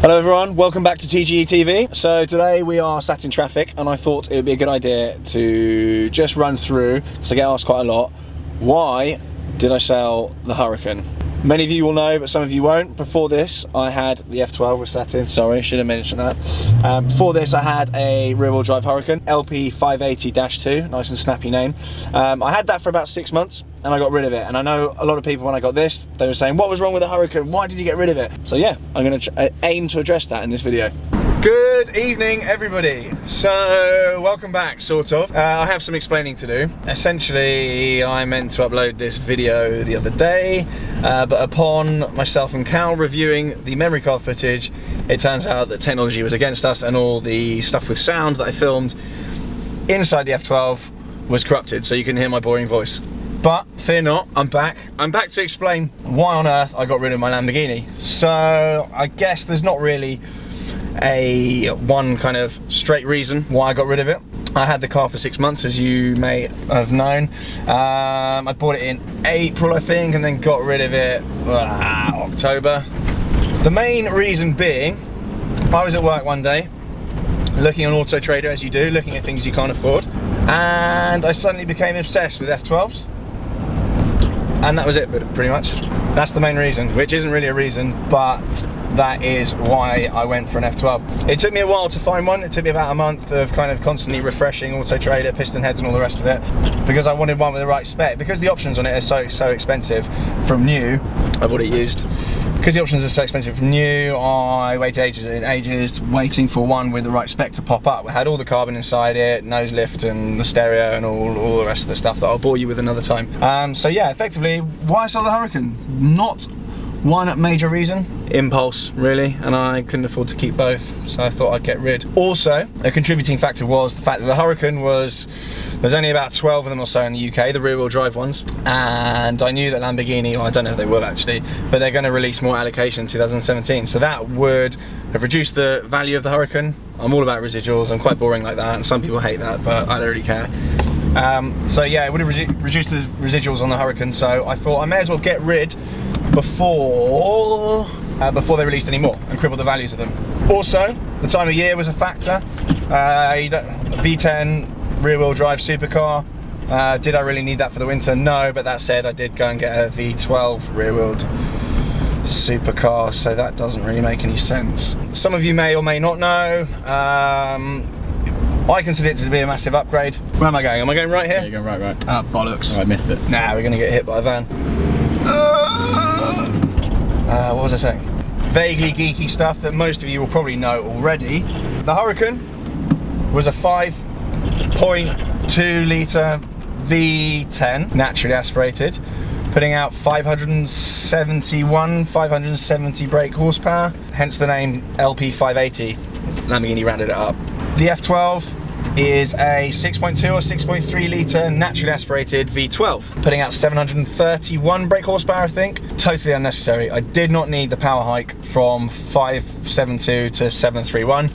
Hello everyone, welcome back to TGE TV. So today we are sat in traffic and I thought it would be a good idea to just run through, because I get asked quite a lot, why did I sell the Huracan? Many of you will know, but some of you won't. Before this, I had the F12 was sat in, sorry, should have mentioned that. Before this, I had a rear-wheel drive Huracan LP580-2, nice and snappy name. I had that for about 6 months and I got rid of it. And I know a lot of people, when I got this, they were saying, what was wrong with the Huracan? Why did you get rid of it? So yeah, I'm gonna aim to address that in this video. Good evening, everybody. So, welcome back, sort of. I have some explaining to do. Essentially, I meant to upload this video the other day, but upon myself and Cal reviewing the memory card footage, it turns out that technology was against us and all the stuff with sound that I filmed inside the F12 was corrupted, so you can hear my boring voice. But fear not, I'm back. I'm back to explain why on earth I got rid of my Lamborghini. So, I guess there's not really one kind of straight reason why I got rid of it. I had the car for 6 months, as you may have known. I bought it in April, I think, and then got rid of it October. The main reason being, I was at work one day, looking on Auto Trader, as you do, looking at things you can't afford, and I suddenly became obsessed with F12s. And that was it, pretty much. That's the main reason, which isn't really a reason, but that is why I went for an F12. It took me a while to find one. It took me about a month of kind of constantly refreshing Auto Trader, piston heads and all the rest of it, because I wanted one with the right spec. Because the options on it are so expensive from new, I bought it used. Because the options are so expensive from new, I waited ages and ages waiting for one with the right spec to pop up. It had all the carbon inside it, nose lift and the stereo and all the rest of the stuff that I'll bore you with another time. So yeah, effectively, why sell the Huracan? Not one major reason, impulse really, and I couldn't afford to keep both, so I thought I'd get rid. Also, a contributing factor was the fact that the Huracan there's only about 12 of them or so in the UK, the rear-wheel drive ones, and I knew that Lamborghini, well, I don't know if they will actually, but they're going to release more allocation in 2017, so that would have reduced the value of the Huracan. I'm all about residuals, I'm quite boring like that, and some people hate that, but I don't really care. So yeah, it would have reduced the residuals on the Huracan, so I thought I may as well get rid before they released any more and crippled the values of them. Also, the time of year was a factor. V10 rear-wheel drive supercar. Did I really need that for the winter? No, but that said, I did go and get a V12 rear-wheeled supercar, so that doesn't really make any sense. Some of you may or may not know, I consider it to be a massive upgrade. Where am I going? Am I going right here? Yeah, you're going right. Ah, bollocks. Oh, I missed it. Nah, we're going to get hit by a van. What was I saying? Vaguely geeky stuff that most of you will probably know already. The Huracan was a 5.2 litre V10, naturally aspirated, putting out 570 brake horsepower, hence the name LP580. Lamborghini rounded it up. The F12 is a 6.2 or 6.3 litre naturally aspirated V12, putting out 731 brake horsepower, I think. Totally unnecessary. I did not need the power hike from 572 to 731.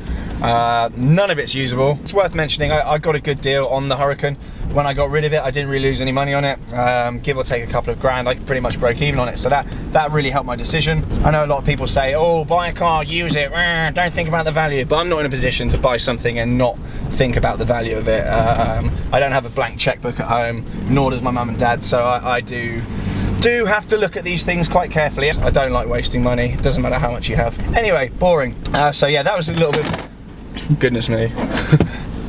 None of it's usable. It's worth mentioning, I got a good deal on the Huracan. When I got rid of it, I didn't really lose any money on it. Give or take a couple of grand, I pretty much broke even on it. So that really helped my decision. I know a lot of people say, oh, buy a car, use it, don't think about the value. But I'm not in a position to buy something and not think about the value of it. I don't have a blank checkbook at home, nor does my mum and dad. So I do have to look at these things quite carefully. I don't like wasting money. It doesn't matter how much you have. Anyway, boring. So yeah, that was a little bit, goodness me.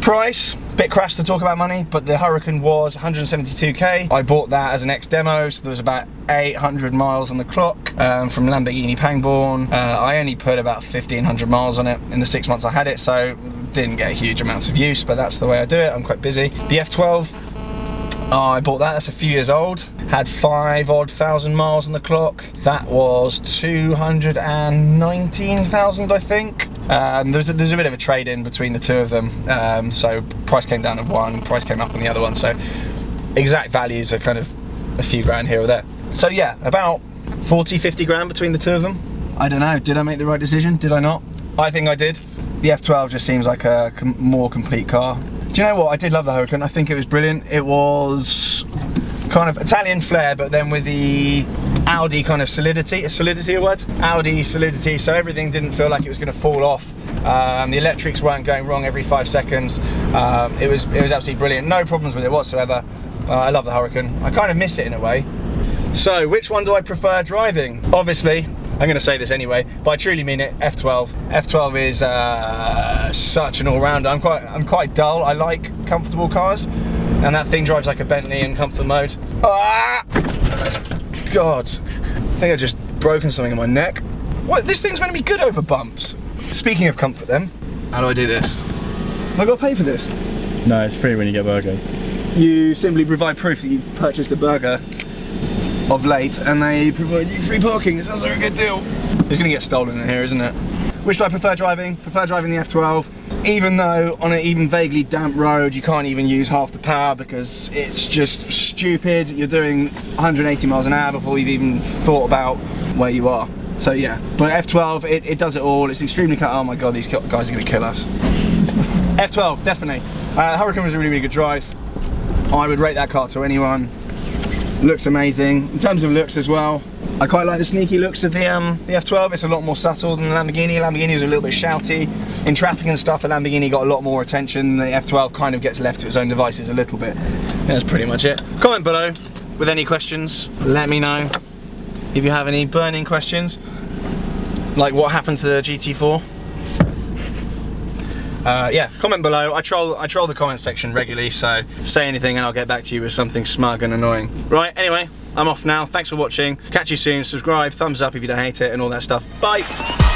Price, bit crash to talk about money, but the Huracan was 172k. I bought that as an ex-demo, so there was about 800 miles on the clock from Lamborghini Pangborn. I only put about 1,500 miles on it in the 6 months I had it, so didn't get huge amounts of use, but that's the way I do it. I'm quite busy. The F12, I bought that's a few years old, had 5,000 miles on the clock. That was 219,000, I think. There's a bit of a trade-in between the two of them, so price came down on one, price came up on the other one, so exact values are kind of a few grand here or there. So yeah, about 40-50 grand between the two of them. I don't know, did I make the right decision? Did I not? I think I did. The F12 just seems like a more complete car. Do you know what? I did love the Huracan. I think it was brilliant. It was kind of Italian flair, but then with the Audi kind of solidity. Is solidity a word? Audi solidity, so everything didn't feel like it was going to fall off. The electrics weren't going wrong every 5 seconds. It was absolutely brilliant. No problems with it whatsoever. I love the Huracan. I kind of miss it in a way. So, which one do I prefer driving? Obviously, I'm going to say this anyway, but I truly mean it, F12. F12 is such an all-rounder. I'm quite dull. I like comfortable cars, and that thing drives like a Bentley in comfort mode. Ah! God, I think I've just broken something in my neck. What? This thing's meant to be good over bumps. Speaking of comfort then, how do I do this? Have I got to pay for this? No, it's free when you get burgers. You simply provide proof that you've purchased a burger of late and they provide you free parking. It's also a good deal. It's gonna get stolen in here, isn't it? Which do I prefer driving? Prefer driving the F12, even though on an even vaguely damp road you can't even use half the power because it's just stupid. You're doing 180 miles an hour before you've even thought about where you are. So yeah, but F12, it does it all. It's extremely oh my god, these guys are gonna kill us. F12, definitely. Huracan was a really, really good drive. I would rate that car to anyone. Looks amazing. In terms of looks as well, I quite like the sneaky looks of the F12. It's a lot more subtle than the Lamborghini. Lamborghini was a little bit shouty. In traffic and stuff, the Lamborghini got a lot more attention. The F12 kind of gets left to its own devices a little bit. That's pretty much it. Comment below with any questions. Let me know if you have any burning questions. Like what happened to the GT4? Yeah, comment below. I troll the comment section regularly, so say anything and I'll get back to you with something smug and annoying. Right, anyway, I'm off now. Thanks for watching. Catch you soon. Subscribe, thumbs up if you don't hate it, and all that stuff. Bye!